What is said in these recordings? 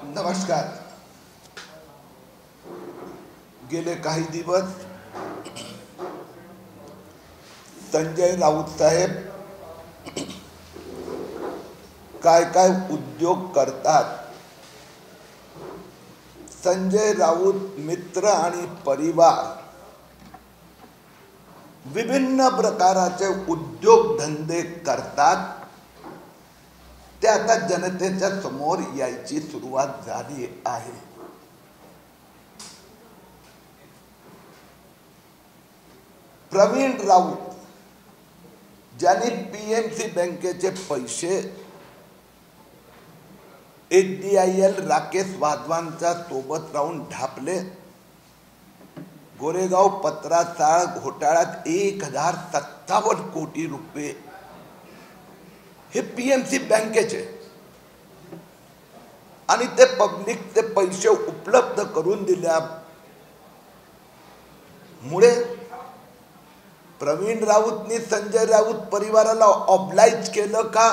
नमस्कार. गेले काही दिवस संजय राऊत साहेब काय काय उद्योग करतात, संजय राऊत मित्र आणि परिवार विभिन्न प्रकारचे उद्योग धंदे करतात, ते आता जनतेच्या समोर यायची सुरुवात झाली आहे. प्रवीण राऊत ज्यांनी पीएमसी बँकेचे पैसे HDIL राकेश वाधवांच्या सोबत राहून ढापले, गोरेगाव पत्राचाळ घोटाळ्यात 1057 कोटी रुपये हे पीएमसी बँकेचे आणि ते पब्लिकचे पैसे उपलब्ध करून दिल्यामुळे प्रवीण राऊतनी संजय राऊत परिवाराला ऑब्लाइज केलं का,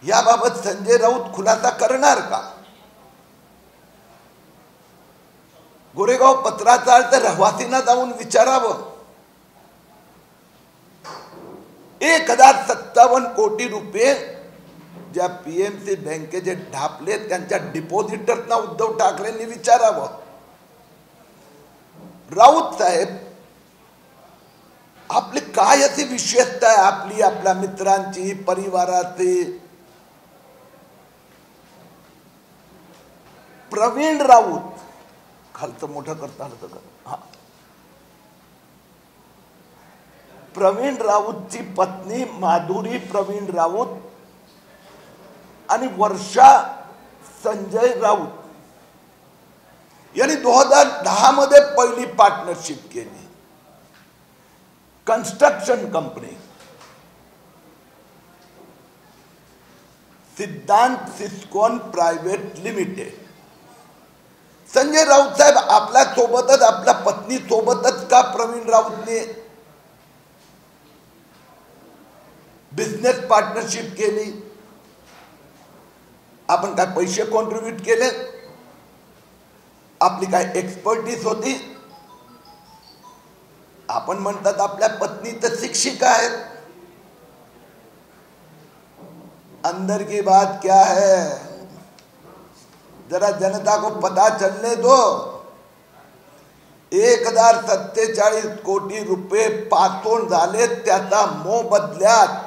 याबाबत संजय राऊत खुलासा करणार का? गोरेगाव पत्राचाळ तर रहिवासींना जाऊन विचारावं. 1057 कोटी रुपये ज्या पीएमसी बँकेचे ढापले त्यांच्या डिपॉझिटरना उद्धव ठाकरेंनी विचारावं. राऊत साहेब, आपली काय अशी विशेषता आहे आपली, आपल्या मित्रांची, परिवाराची? प्रवीण राऊत खालचं मोठं करता आलं तर हा, प्रवीण राऊतची पत्नी माधुरी प्रवीण राऊत आणि वर्षा संजय राऊत यांनी 2010 मध्ये पहिली पार्टनरशिप केली. कन्स्ट्रक्शन कंपनी सिद्धांत सिस्कॉन प्रायव्हेट लिमिटेड. संजय राऊत साहेब आपल्या सोबतच, आपल्या पत्नी सोबतच का प्रवीण राऊतने बिझनेस पार्टनरशिप केली? आपण काय पैसे कॉन्ट्रीब्यूट केले? आपली काय एक्सपर्टीज होती? आपण म्हणतात आपल्या पत्नी तर शिक्षिका आहेत. अंदर की बात क्या है, जरा जनता को पता चलने दो. 1047 कोटी रुपये पातोण झाले, त्याचा मोबदल्यात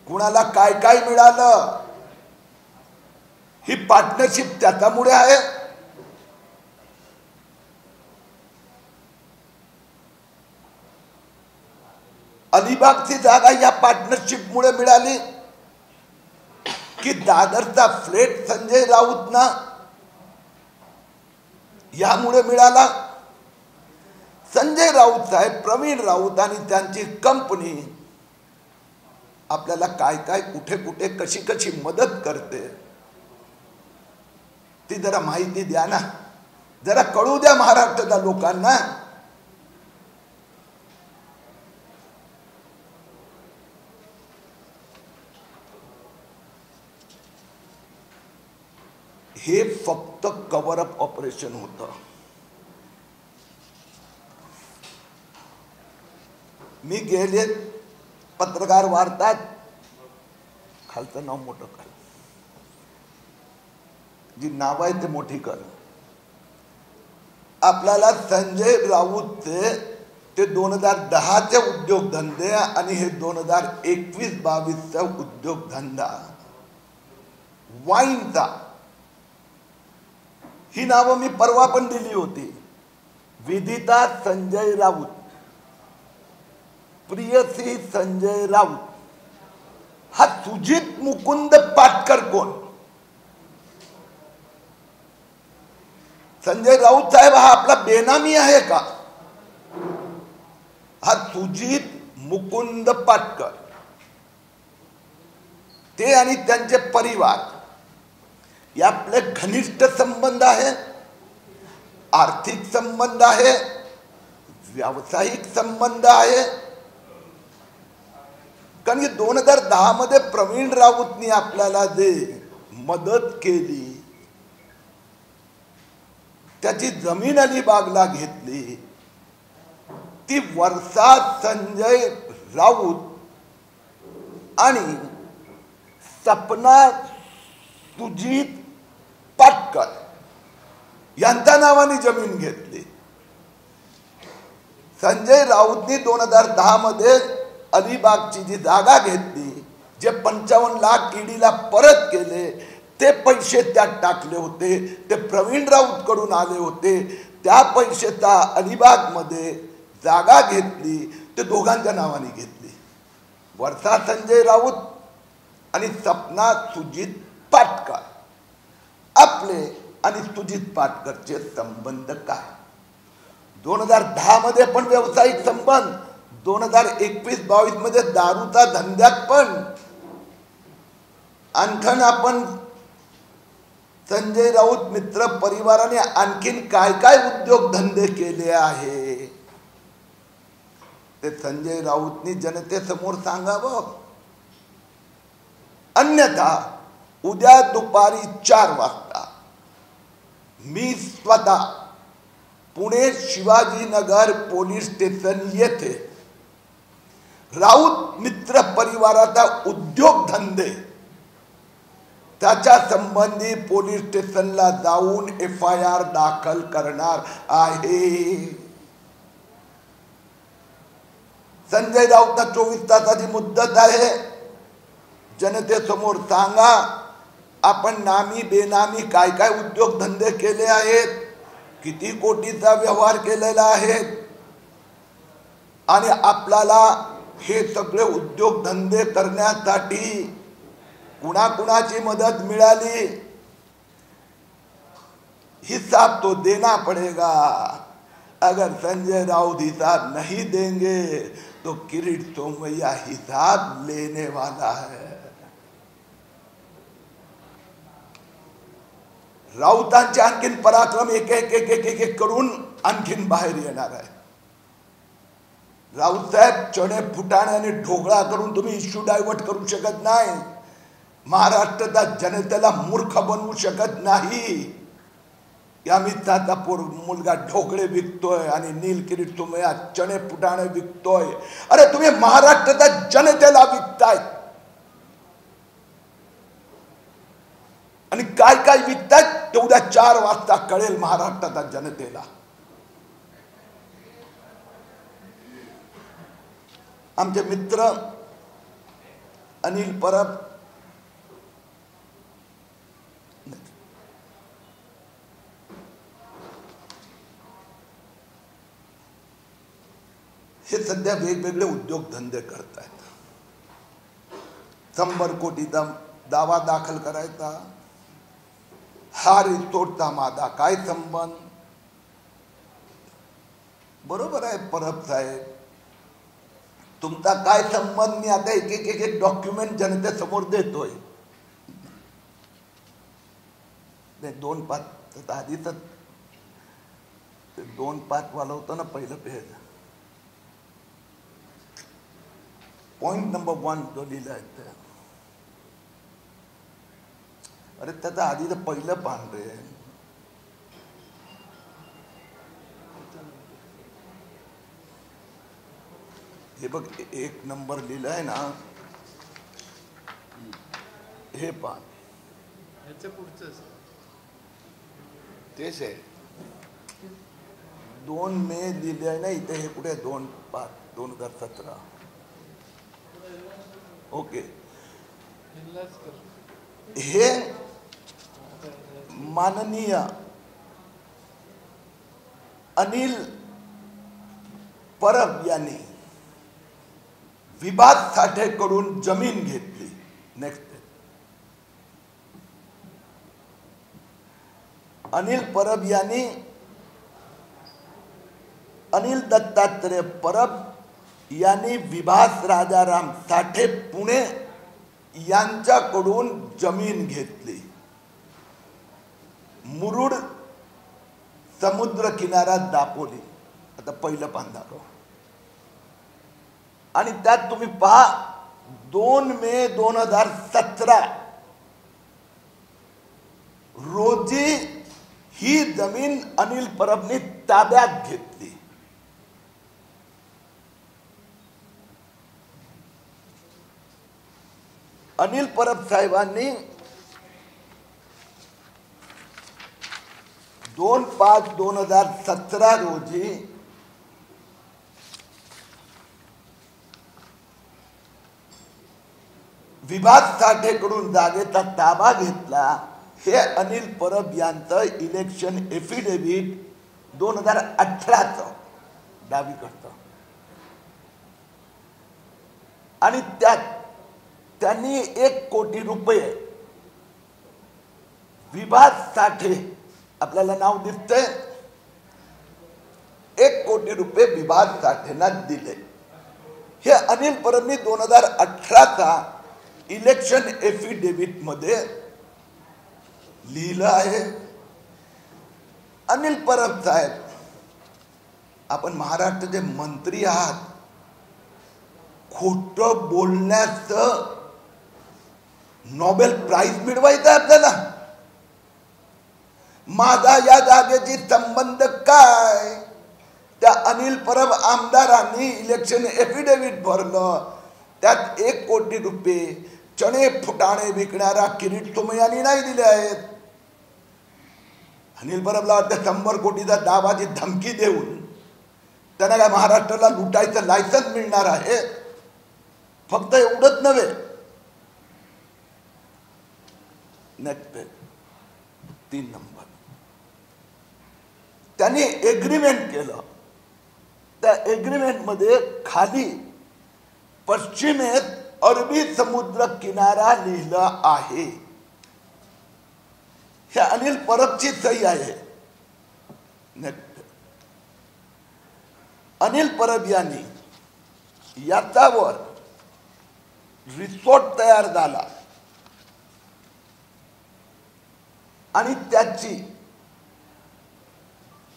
कुणाला काय काय मिळालं? ही पार्टनरशिप त्याच्यामुळे आहे. अलिबागची जागा या पार्टनरशिप मुळे मिळाली की दादरचा फ्लॅट संजय राऊतना यामुळे मिळाला? संजय राऊत साहेब, प्रवीण राऊत आणि त्यांची कंपनी आपल्याला काय काय, कुठे कुठे, कशी कशी मदत करते ती जरा माहिती द्या ना, जरा कळू द्या महाराष्ट्राच्या लोकांना. हे फक्त कव्हर अप ऑपरेशन होतं. मी गेले पत्रकार वार्तात, खालचं नाव मोठं कर, जी नाव आहे ते मोठी कर. आपल्याला संजय राऊतचे ते 2010चे उद्योगधंदे आणि हे 2021-22चा उद्योगधंदा वाईनचा, ही नावं मी परवा पण दिली होती. विदिता संजय राऊत, प्रियसी संजय राऊत. हा सुजित मुकुंद पाटकर कोण? संजय राऊत साहेब हा आपला बेनामी आहे का? हा सुजित मुकुंद पाटकर, ते आणि त्यांचे परिवार हे आपले घनिष्ठ संबंध आहे, आर्थिक संबंध आहे, व्यावसायिक संबंध आहे. कारण की 2010 मध्ये प्रवीण राऊतनी आपल्याला जे मदत केली, त्याची जमीन अलिबागला घेतली, ती वर्षा संजय राऊत आणि सपना सुजीत पाटकर यांच्या नावाने जमीन घेतली. संजय राऊतनी 2010 मध्ये अलिबागची जी जागा घेतली, जे 55 लाख ईडीला परत केले, ते पैसे त्यात टाकले होते, ते प्रवीण राऊत कडून आले होते. त्या पैशाचा अलिबाग मध्ये जागा घेतली, ते दोघांच्या नावाने घेतली. वर्षा संजय राऊत आणि सपना सुजित पाटकर. आपले आणि सुजित पाटकरचे संबंध काय? 2010 मध्ये पण व्यावसायिक संबंध, 2021-22 मध्ये दारूचा धंद्यात पण. आणखीन आपण संजय राऊत मित्र परिवाराने आणखीन काय काय उद्योग धंदे केले आहे ते संजय राऊतनी जनतेसमोर सांगावं. अन्यथा उद्या दुपारी 4 वाजता मी स्वतः पुणे शिवाजीनगर पोलीस स्टेशन येथे राऊत मित्र परिवाराचा उद्योग धंदे त्याच्या संबंधी पोलीस स्टेशनला जाऊन FIR दाखल करणार आहे. संजय राऊतला 24 तासाची मुदत आहे. जनतेसमोर सांगा आपण नामी बेनामी काय काय उद्योग धंदे केले आहेत, किती कोटीचा व्यवहार केलेला आहे, आणि आपल्याला हे सगळे उद्योग धंदे करण्यासाठी कुणाकुणाची मदत मिळाली, हिसाब तो देना पड़ेगा. अगर संजय राउत हिसाब नहीं देंगे तो किरीट सोमैया हिसाब लेने वाला है. राऊतांचे आणखीन पराक्रम एक एक एक एक एक एक करून आणखीन बाहेर येणार आहे. राऊत साहेब चणे फुटाणे आणि ढोकळा करून तुम्ही इश्यू डायव्हर्ट करू शकत नाही. महाराष्ट्राच्या जनतेला मूर्ख बनवू शकत नाही. अमिताचा मुलगा ढोकळे विकतोय आणि नीलकिरीट सोमय्या चणे फुटाणे विकतोय. अरे तुम्ही महाराष्ट्राच्या जनतेला विकताय, आणि काय काय विकताय ते उद्या 4 वाजता कळेल महाराष्ट्राच्या जनतेला. आमचे मित्र अनिल परब हे सध्या वेगवेगळे उद्योगधंदे करत आहेत. 100 कोटीचा दावा दाखल करायचा, हा रिसोर्टचा माझा काय संबंध. बरोबर आहे परब साहेब, तुमचा काय संबंध. मी आता एक एक एक डॉक्युमेंट जनतेसमोर देतोय. 2-5 आधी तर 2-5 वाला होतं ना पहिलं पेज. पॉइंट नंबर 1 जो लिहिला आहे, अरे त्याचा आधी तर पहिलं पान रे. हे बघ 1 नंबर लिहिलाय ना, हे पान तेच आहे. 2 मे लिहिले आहे ना इथे. हे कुठे 2/5/2017. ओके. हे माननीय अनिल परब यांनी विभाग साठेकडून जमीन घेतली. नेक्स्ट. अनिल परब यांनी अनिल दत्तात्रय परब यांनी विभास राजाराम साठे पुणे यांच्याकडून जमीन घेतली. मुरुड समुद्र किनारा दापोली. आता पहिलं पान दाखव. आणि त्यात तुम्ही पहा 2 मे 2017 रोजी ही जमीन अनिल परबनी ताब्यात घेतली. अनिल परब साहेबांनी 2/5/2017 रोजी विभाग साठेकडून जागेचा ताबा घेतला. हे अनिल परब यांचं इलेक्शन एफिडेव्हिट 2018चं दावी करतं. आणि त्यांनी 1 कोटी रुपये विभाग साठे, आपल्याला नाव दिसतंय, 1 कोटी रुपये विभाग साठेंना दिले. हे अनिल परबनी 2018चा इलेक्शन एफिडेव्हिट मध्ये लिहिलं आहे. अनिल परब साहेब, आपण महाराष्ट्राचे मंत्री आहात, खोटं बोलण्याचं नोबेल प्राइज मिळवायचं आपल्याला. माझा या जागेची संबंध काय? त्या अनिल परब आमदारांनी इलेक्शन एफिडेव्हिट भरलं, त्यात 1 कोटी रुपये चणे फुटाणे विकणारा किरीट सोमय्यांनी नाही दिले आहेत. अनिल परबला वाटतं 100 कोटीचा दावाची धमकी देऊन त्यांना काय महाराष्ट्राला लुटायचं लायसन्स मिळणार आहे. फक्त एवढंच नव्हे, नेक्स्ट पेज 3 नंबर, त्यांनी एग्रीमेंट केलं. त्या एग्रीमेंट मध्ये खाली पश्चिमेत अरबी समुद्र किनारा लिहिलं आहे. हे अनिल परबची सही आहे. नेक्स्ट, अनिल परब यांनी याच्यावर रिसोर्ट तयार झाला आणि त्याची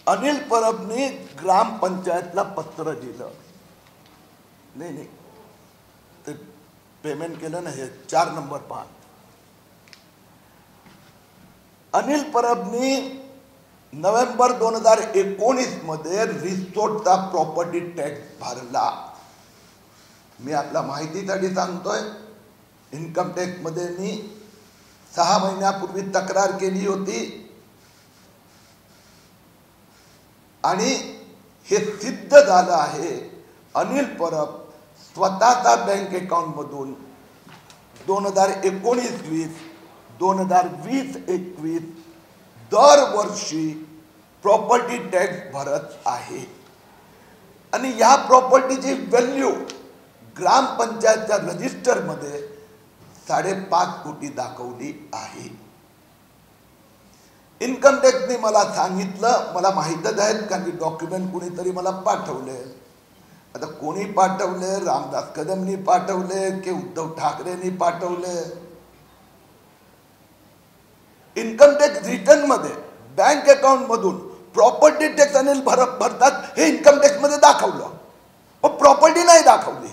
अनिल परबनी ग्रामपंचायतला पत्र दिलं. नाही, ते पेमेंट केलं ना. हे 4 नंबर 5. अनिल परबनी नोव्हेंबर 2019 मध्ये रिसोर्टचा प्रॉपर्टी टॅक्स भरला. मी आपल्या माहितीसाठी सांगतोय, इन्कम टॅक्स मध्ये मी 6 महिन्यापूर्वी तक्रार केली होती आणि हे सिद्ध झालं आहे. अनिल परब स्वतःचा बँक अकाउंट मधून 2019-20, 2020-21 दरवर्षी प्रॉपर्टी टॅक्स भरत आहे. आणि या प्रॉपर्टीची व्हॅल्यू ग्रामपंचायतच्या रजिस्टर मध्ये 5.5 कोटी दाखवली आहे. इन्कम टॅक्सने मला सांगितलं, मला माहीतच आहे कारण की डॉक्युमेंट कोणीतरी मला पाठवले. आता कोणी पाठवले, रामदास कदमनी पाठवले की उद्धव ठाकरेंनी पाठवले. इन्कम टॅक्स रिटर्न मध्ये बँक अकाउंट मधून प्रॉपर्टी टॅक्स अनिल भरतात हे इन्कम टॅक्स मध्ये दाखवलं, पण प्रॉपर्टी नाही दाखवली.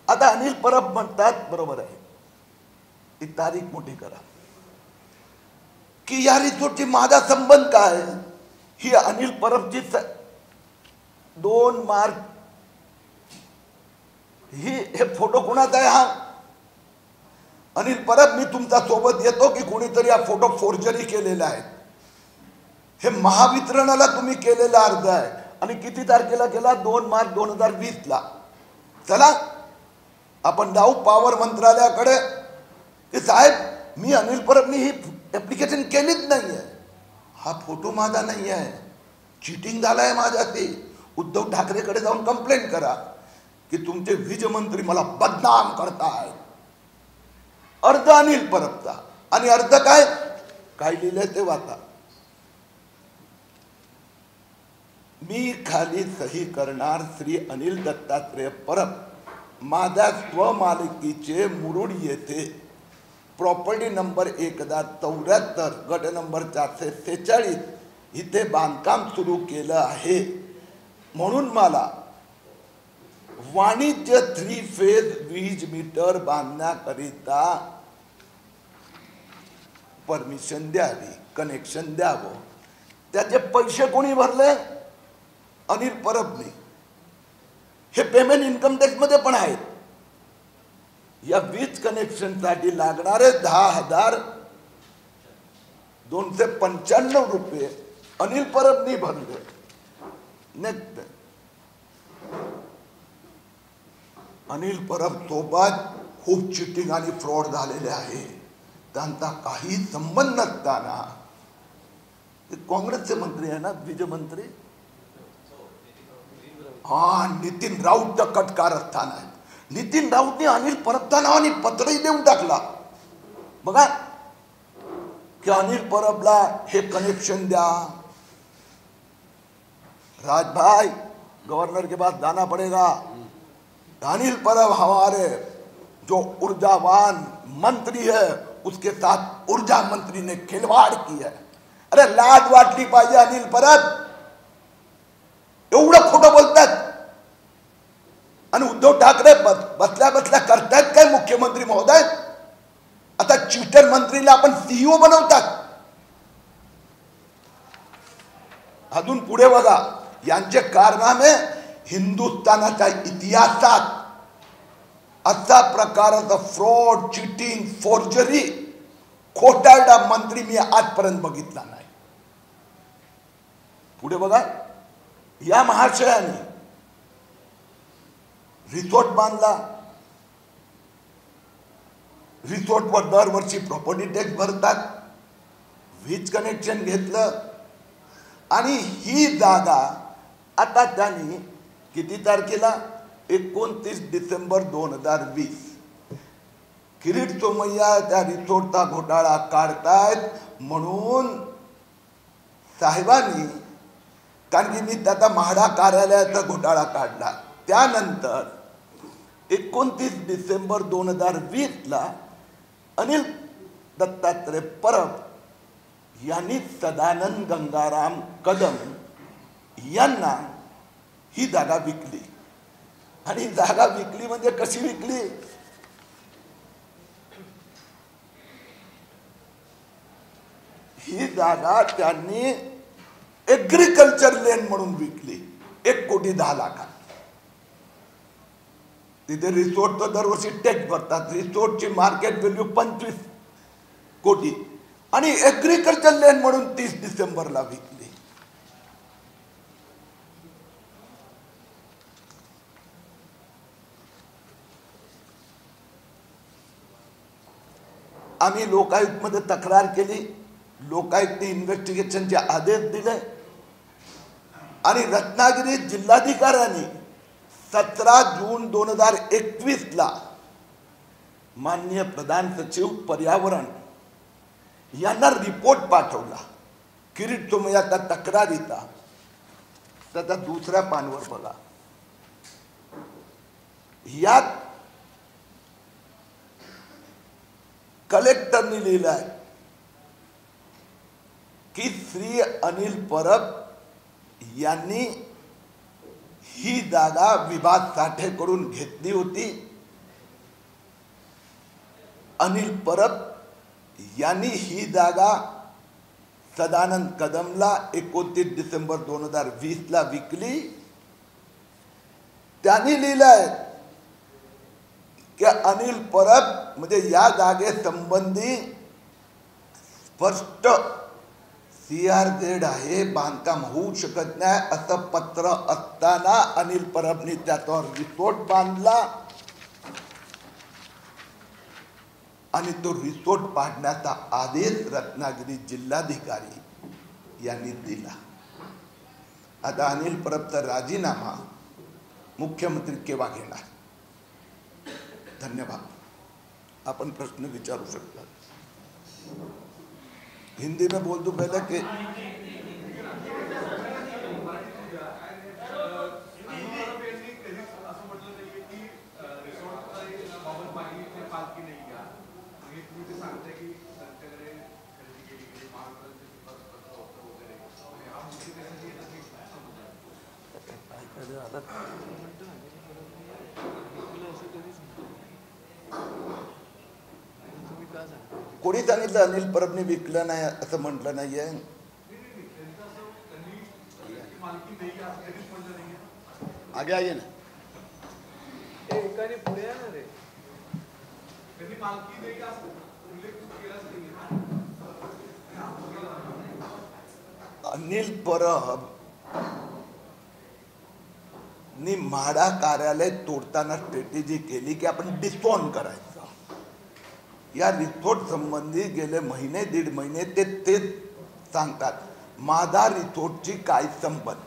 आता अनिल परब म्हणतात, बरोबर आहे, ती तारीख मोठी करा की या रिसोर्टची माझा संबंध काय. ही अनिल परबची 2 मार्च, हे फोटो कोणाचा आहे? हा अनिल परब, मी तुमच्या सोबत येतो की कोणीतरी हा फोटो फोर्जरी केलेला आहे. हे महावितरणाला तुम्ही केलेला अर्ज आहे आणि किती तारखेला केला? 2 मार्च 2020 ला. चला आपण जाऊ पॉवर मंत्रालयाकडे की साहेब, मी अनिल परबनी ही ऍप्लिकेशन केलीच नाहीये, हा फोटो माझा नाही आहे, चिटिंग झालाय माझ्या. ते उद्धव ठाकरेकडे जाऊन कंप्लेंट करा की तुमचे वीज मंत्री मला बदनाम करतायत. अर्ज अनिल परबचा. आणि अर्ज काय लिहिलंय ते वाचा. मी खाली सही करणार श्री अनिल दत्तात्रय परब, माझ्या स्वमालकीचे मुरुड येथे प्रॉपर्टी नंबर 1074 गट नंबर 446 इथे बांधकाम सुरू केलं आहे. म्हणून मला वाणिज्य 3 फेज वीज मीटर बांधण्याकरिता परमिशन द्यावी, कनेक्शन द्यावं. त्याचे पैसे कोणी भरले? अनिल परबने. हे पेमेंट इन्कम टॅक्स मध्ये पण आहेत. या वीज कनेक्शन साठी लागणारे 10,295 रुपये अनिल परबने भरले. नेक्स्ट, अनिल परब सोबत खूप चिटिंग आणि फ्रॉड झालेले आहे. त्यांचा काही संबंध नसताना ते काँग्रेसचे मंत्री आहे ना, वीज मंत्री, हा नितीन राऊत कटकारस्थान आहे. नितीन राऊतने अनिल परबच्या नावाने पत्रही देऊन टाकला बघा की अनिल परबला हे कनेक्शन द्या. राजभाई, गवर्नर के पास जाना पड़ेगा. अनिल परब हमारे जो ऊर्जावान मंत्री है उसके साथ ऊर्जा मंत्री ने खिलवाड़ की है. अरे लाज वाटली पाहिजे अनिल परब. एवढं खोटं बोलतात. आणि उद्धव ठाकरे बसल्या बसल्या करतायत काय मुख्यमंत्री महोदय? आता चीटर मंत्रीला आपण सीईओ बनवतात. अजून पुढे बघा, यांचे कारनामे हिंदुस्थानाच्या इतिहासात असा प्रकारचा फ्रॉड, चिटिंग, फोर्जरी, खोटारडा मंत्री मी आजपर्यंत बघितला नाही. पुढे बघा, या महाशयाने रिसोर्ट बांधला. रिसोर्टवर दरवर्षी प्रॉपर्टी टॅक्स भरतात. वीज कनेक्शन घेतलं आणि ही जागा आता त्यांनी किती तारखेला 29 डिसेंबर 2020 किरीट सोमय्या त्या रिसोर्टचा घोटाळा काढतायत म्हणून साहेबांनी, कारण की मी त्याचा म्हाडा कार्यालयाचा घोटाळा काढला. त्यानंतर 29 डिसेंबर 2020 ला अनिल दत्तात्रय परब यांनी सदानंद गंगाराम कदम यांना ही जागा विकली. आणि जागा विकली म्हणजे कशी विकली? ही जागा त्यांनी एग्रीकल्चर लँड म्हणून विकली 1,10,00,000. तिथे रिसोर्टचं दरवर्षी टॅक्स भरतात. रिसोर्टची मार्केट व्हॅल्यू 25 कोटी आणि एग्रीकल्चर लँड म्हणून 30 डिसेंबरला विकली. आम्ही लोकायुक्तमध्ये तक्रार केली. लोकायुक्तने इन्व्हेस्टिगेशनचे आदेश दिले आणि रत्नागिरी जिल्हाधिकाऱ्यांनी 17 जून 2021 ला माननीय प्रधान सचिव पर्यावरण यांना रिपोर्ट पाठवला किरीट सोमय्याच्या तक्रारीचा. त्याचा दुसऱ्या पानावर बघा, यात कलेक्टरने लिहिलं आहे की श्री अनिल परब यांनी ही जागा विभाग साठेकडून घेतली होती. अनिल परब यांनी ही जागा सदानंद कदमला 29 डिसेंबर 2020 ला विकली. त्यांनी लिहिलंय की अनिल परब म्हणजे या जागेसंबंधी स्पष्ट CRZ आहे, बांधकाम होऊ शकत नाही असं पत्र असताना अनिल परबने त्याच्यावर रिसोर्ट बांधला आणि तो रिसोर्ट पाडण्याचा आदेश रत्नागिरी जिल्हाधिकारी यांनी दिला. आता अनिल परबचा राजीनामा मुख्यमंत्री केव्हा घेणार? धन्यवाद. अपन प्रश्न विचारू शकता. हिंदी में बोल दूं पहले कि कोणी सांगितलं अनिल परबने विकलं नाही असं म्हटलं नाहीये. आगे आइए ना. अनिल परब नी म्हाडा कार्यालय तोडताना स्ट्रॅटेजी केली की आपण डिस्पॉन करायचं. या रिसोर्ट संबंधी गेले महिने दीड महिने ते सांगतात. माझा रिसोर्टची काय संबंध.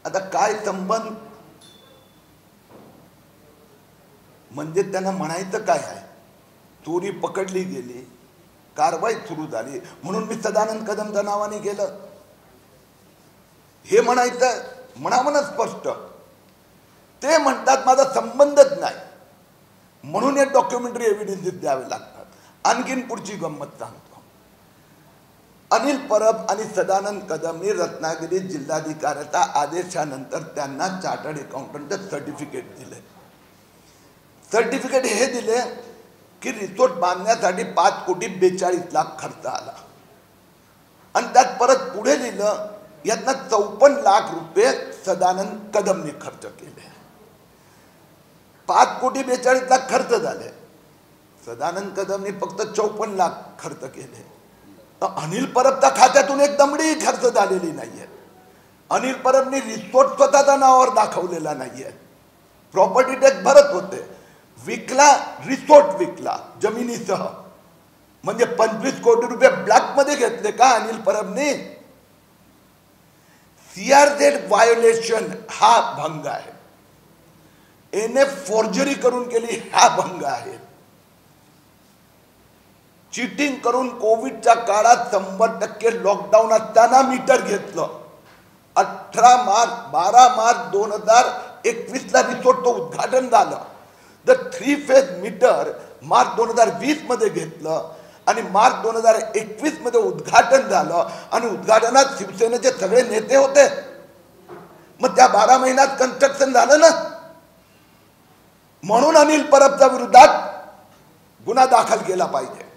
आता काय संबंध म्हणजे त्यांना म्हणायचं काय आहे. चोरी पकडली गेली, कारवाई सुरू झाली म्हणून मी सदानंद कदमच्या नावाने केलं हे म्हणायचं. म्हणावं ना स्पष्ट. ते म्हणतात माझा संबंधच नाही म्हणून हे डॉक्युमेंटरी एव्हिडन्सेस द्यावे लागतात. आणखीन पुढची गंमत सांगतो. अनिल परब आणि सदानंद कदमनी रत्नागिरी जिल्हाधिकाऱ्याच्या आदेशानंतर त्यांना चार्टर्ड अकाउंटंटचं सर्टिफिकेट दिले. सर्टिफिकेट हे दिले की रिसोर्ट बांधण्यासाठी 5,42,00,000 खर्च आला आणि त्यात परत पुढे लिहिलं यातनं 54,00,000 रुपये सदानंद कदमने खर्च केले. 5,42,00,000 खर्च झाले. सदानंद कदमने फक्त 54,00,000 खर्च केले. अनिल परबच्या खात्यातून एक दमडी खर्च झालेली नाहीये. अनिल परबने रिसोर्ट स्वतःच्या नावावर दाखवलेला नाहीये. प्रॉपर्टी टॅक्स भरत होते. विकला, रिसोर्ट विकला जमिनीसह. म्हणजे 25 कोटी रुपये ब्लॅक मध्ये घेतले का अनिल परबने. CRZ व्हायोलेशन हा भंग आहे. NF फोर्जरी करून केली हा भंग आहे. चीटिंग करून कोविडच्या काळात 100% लॉकडाऊन असताना मीटर घेतलं. 12 मार्च 2021 ला रिसोर्टचं उद्घाटन झालं. द 3 फेज मीटर मार्च 2020 मध्ये घेतलं आणि मार्च 2021 मध्ये उद्घाटन झालं आणि उद्घाटनात शिवसेनेचे सगळे नेते होते. मग त्या 12 महिन्यात कन्स्ट्रक्शन झालं ना. म्हणून अनिल परबच्या विरोधात गुन्हा दाखल केला पाहिजे.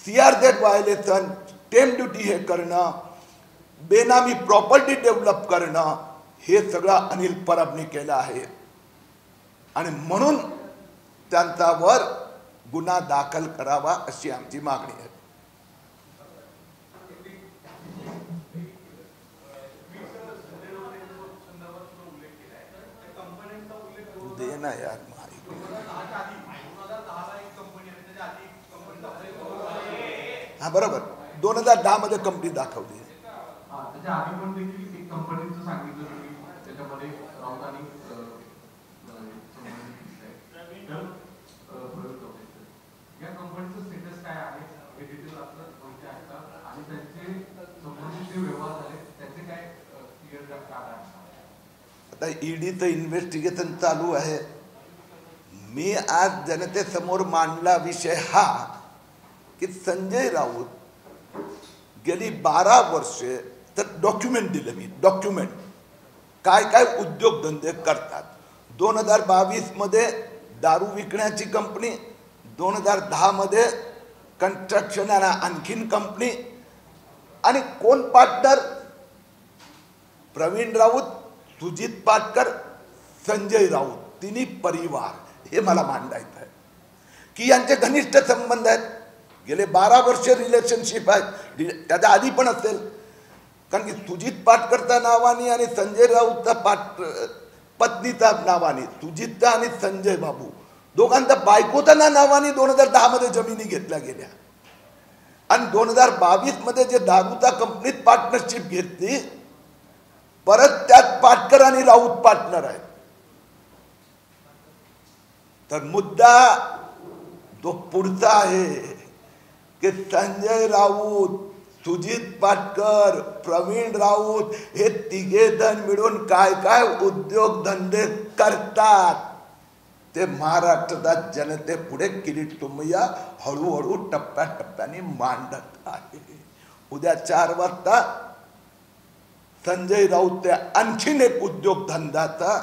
CRZ व्हायोलेशन, स्टॅम्प ड्युटी हे करणं, बेनामी प्रॉपर्टी डेव्हलप करणं हे सगळं अनिल परबने केलं आहे आणि म्हणून त्यांच्यावर गुन्हा दाखल करावा अशी आमची मागणी आहे. दे ना यार माहिती. हा बरोबर 2010 मध्ये कंपनी दाखवली. आता ईडीचं इन्व्हेस्टिगेशन चालू आहे. मी आज जनतेसमोर मांडला विषय हा की संजय राऊत गेली 12 वर्षे तर डॉक्युमेंट दिलं. मी डॉक्युमेंट काय काय उद्योगधंदे करतात. 2022 मध्ये दारू विकण्याची कंपनी, 2010 मध्ये कन्स्ट्रक्शन आणि आणखीन कंपनी आणि कोण पार्टनर प्रवीण राऊत, सुजित पाटकर, संजय राऊत तिन्ही परिवार. हे मला मांडायचं आहे की यांचे घनिष्ठ संबंध आहेत. गेले 12 वर्ष रिलेशनशिप आहे. त्याच्या आधी पण असेल कारण की सुजित पाटकरच्या नावाने आणि संजय राऊतच्या पत्नीच्या नावाने, सुजितचा आणि संजय बाबू दोघांच्या बायकोच्या नावाने 2010 मध्ये जमिनी घेतल्या गेल्या आणि 2022 मध्ये जे दारूच्या कंपनीत पार्टनरशिप घेतली परत त्यात पाटकर आणि राऊत पार्टनर आहेत. तर मुद्दा तो पुढचा आहे की संजय राऊत, सुजित पाटकर, प्रवीण राऊत हे तिघे जण मिळून काय काय उद्योगधंदे करतात ते महाराष्ट्राच्या जनतेपुढे किरीट तुम्ही हळूहळू टप्प्याटप्प्याने मांडत आहे. उद्या 4 वाजता संजय राऊत ते आणखीन एक उद्योगधंद्याचा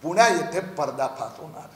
पुण्या येथे पर्दाफाश होणार.